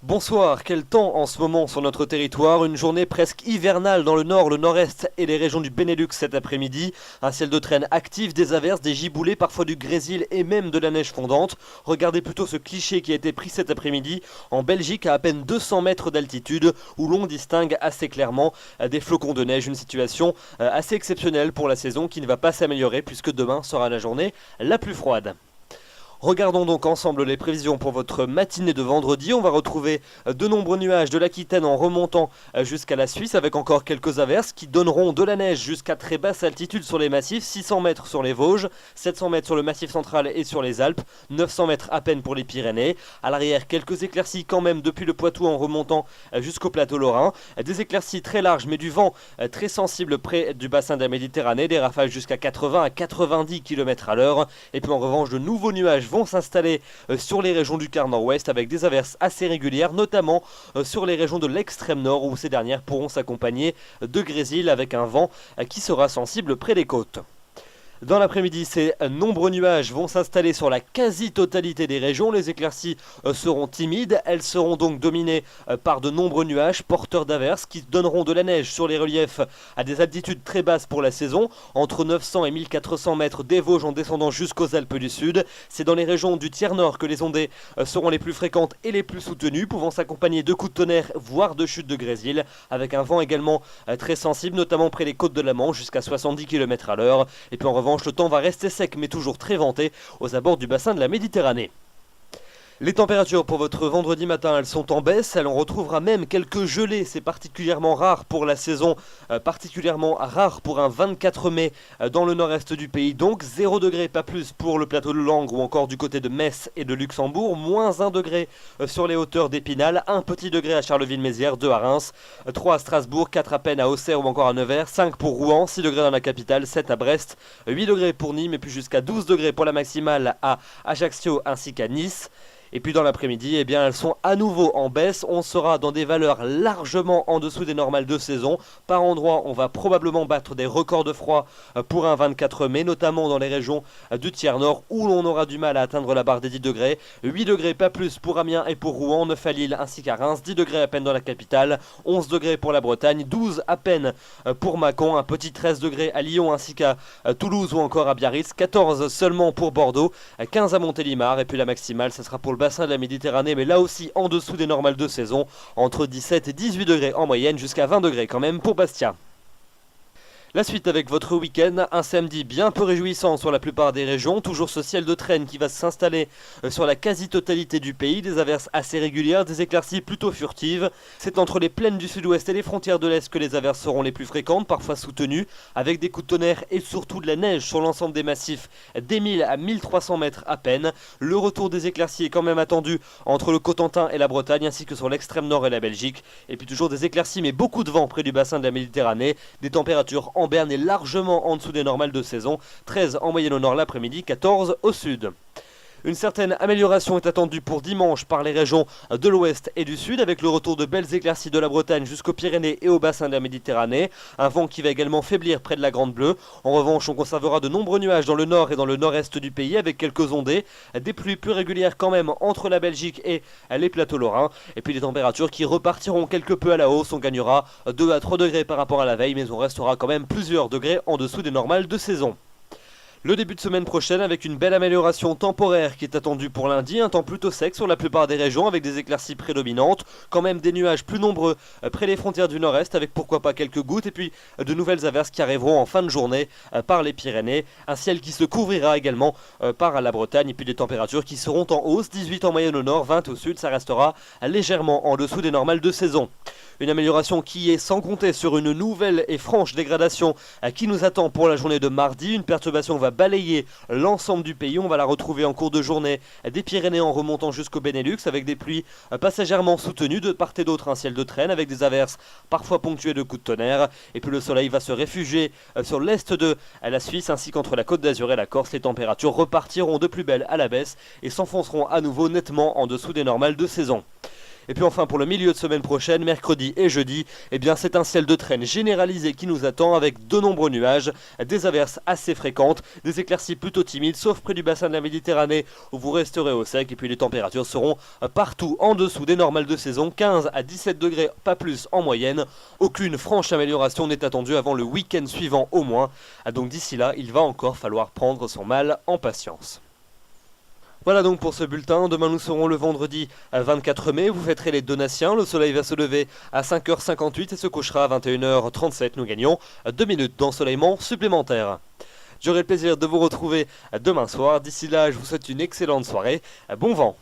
Bonsoir, quel temps en ce moment sur notre territoire, une journée presque hivernale dans le nord, le nord-est et les régions du Benelux cet après-midi. Un ciel de traîne actif, des averses, des giboulées, parfois du grésil et même de la neige fondante. Regardez plutôt ce cliché qui a été pris cet après-midi en Belgique à peine 200 mètres d'altitude où l'on distingue assez clairement des flocons de neige. Une situation assez exceptionnelle pour la saison qui ne va pas s'améliorer puisque demain sera la journée la plus froide. Regardons donc ensemble les prévisions pour votre matinée de vendredi. On va retrouver de nombreux nuages de l'Aquitaine en remontant jusqu'à la Suisse avec encore quelques averses qui donneront de la neige jusqu'à très basse altitude sur les massifs, 600 mètres sur les Vosges, 700 mètres sur le massif central et sur les Alpes, 900 mètres à peine pour les Pyrénées. À l'arrière, quelques éclaircies quand même depuis le Poitou en remontant jusqu'au plateau lorrain. Des éclaircies très larges mais du vent très sensible près du bassin de la Méditerranée, des rafales jusqu'à 80 à 90 km à l'heure. Et puis en revanche, de nouveaux nuages vont s'installer sur les régions du quart nord-ouest avec des averses assez régulières, notamment sur les régions de l'extrême nord où ces dernières pourront s'accompagner de grésil avec un vent qui sera sensible près des côtes. Dans l'après-midi, ces nombreux nuages vont s'installer sur la quasi-totalité des régions. Les éclaircies seront timides, elles seront donc dominées par de nombreux nuages porteurs d'averses qui donneront de la neige sur les reliefs à des altitudes très basses pour la saison, entre 900 et 1400 mètres des Vosges en descendant jusqu'aux Alpes du Sud. C'est dans les régions du tiers nord que les ondées seront les plus fréquentes et les plus soutenues, pouvant s'accompagner de coups de tonnerre, voire de chutes de grésil, avec un vent également très sensible, notamment près des côtes de la Manche, jusqu'à 70 km à l'heure. Et puis en revanche, le temps va rester sec mais toujours très venté aux abords du bassin de la Méditerranée. Les températures pour votre vendredi matin, elles sont en baisse, on retrouvera même quelques gelées, c'est particulièrement rare pour la saison, particulièrement rare pour un 24 mai dans le nord-est du pays, donc 0 degré, pas plus pour le plateau de Langres ou encore du côté de Metz et de Luxembourg, moins 1 degré sur les hauteurs d'Épinal, 1 petit degré à Charleville-Mézières, 2 à Reims, 3 à Strasbourg, 4 à peine à Auxerre ou encore à Nevers, 5 pour Rouen, 6 degrés dans la capitale, 7 à Brest, 8 degrés pour Nîmes et puis jusqu'à 12 degrés pour la maximale à Ajaccio ainsi qu'à Nice. Et puis dans l'après-midi, eh bien, elles sont à nouveau en baisse. On sera dans des valeurs largement en dessous des normales de saison. Par endroits, on va probablement battre des records de froid pour un 24 mai, notamment dans les régions du tiers nord où l'on aura du mal à atteindre la barre des 10 degrés. 8 degrés, pas plus pour Amiens et pour Rouen, 9 à Lille ainsi qu'à Reims, 10 degrés à peine dans la capitale, 11 degrés pour la Bretagne, 12 à peine pour Mâcon, un petit 13 degrés à Lyon ainsi qu'à Toulouse ou encore à Biarritz, 14 seulement pour Bordeaux, 15 à Montélimar et puis la maximale, ça sera pour le bassin de la Méditerranée, mais là aussi en dessous des normales de saison, entre 17 et 18 degrés en moyenne, jusqu'à 20 degrés quand même pour Bastia. La suite avec votre week-end, un samedi bien peu réjouissant sur la plupart des régions, toujours ce ciel de traîne qui va s'installer sur la quasi-totalité du pays, des averses assez régulières, des éclaircies plutôt furtives. C'est entre les plaines du sud-ouest et les frontières de l'est que les averses seront les plus fréquentes, parfois soutenues, avec des coups de tonnerre et surtout de la neige sur l'ensemble des massifs, des 1000 à 1300 mètres à peine. Le retour des éclaircies est quand même attendu entre le Cotentin et la Bretagne, ainsi que sur l'extrême nord et la Belgique. Et puis toujours des éclaircies mais beaucoup de vent près du bassin de la Méditerranée, des températures en Berne est largement en dessous des normales de saison, 13 en moyenne au nord l'après-midi, 14 au sud. Une certaine amélioration est attendue pour dimanche par les régions de l'ouest et du sud avec le retour de belles éclaircies de la Bretagne jusqu'aux Pyrénées et au bassin de la Méditerranée. Un vent qui va également faiblir près de la Grande Bleue. En revanche, on conservera de nombreux nuages dans le nord et dans le nord-est du pays avec quelques ondées. Des pluies plus régulières quand même entre la Belgique et les plateaux lorrains. Et puis des températures qui repartiront quelque peu à la hausse. On gagnera 2 à 3 degrés par rapport à la veille, mais on restera quand même plusieurs degrés en dessous des normales de saison. Le début de semaine prochaine avec une belle amélioration temporaire qui est attendue pour lundi, un temps plutôt sec sur la plupart des régions avec des éclaircies prédominantes, quand même des nuages plus nombreux près des frontières du nord-est avec pourquoi pas quelques gouttes et puis de nouvelles averses qui arriveront en fin de journée par les Pyrénées, un ciel qui se couvrira également par la Bretagne et puis des températures qui seront en hausse, 18 en moyenne au nord, 20 au sud, ça restera légèrement en dessous des normales de saison. Une amélioration qui est sans compter sur une nouvelle et franche dégradation qui nous attend pour la journée de mardi. Une perturbation va balayer l'ensemble du pays. On va la retrouver en cours de journée des Pyrénées en remontant jusqu'au Benelux avec des pluies passagèrement soutenues de part et d'autre, un ciel de traîne avec des averses parfois ponctuées de coups de tonnerre. Et puis le soleil va se réfugier sur l'est de la Suisse ainsi qu'entre la Côte d'Azur et la Corse. Les températures repartiront de plus belle à la baisse et s'enfonceront à nouveau nettement en dessous des normales de saison. Et puis enfin pour le milieu de semaine prochaine, mercredi et jeudi, eh bien c'est un ciel de traîne généralisé qui nous attend avec de nombreux nuages, des averses assez fréquentes, des éclaircies plutôt timides, sauf près du bassin de la Méditerranée où vous resterez au sec. Et puis les températures seront partout en dessous des normales de saison, 15 à 17 degrés, pas plus en moyenne. Aucune franche amélioration n'est attendue avant le week-end suivant au moins. Donc d'ici là, il va encore falloir prendre son mal en patience. Voilà donc pour ce bulletin. Demain nous serons le vendredi 24 mai, vous fêterez les Donatiens, le soleil va se lever à 5h58 et se couchera à 21h37, nous gagnons 2 minutes d'ensoleillement supplémentaire. J'aurai le plaisir de vous retrouver demain soir, d'ici là je vous souhaite une excellente soirée, bon vent.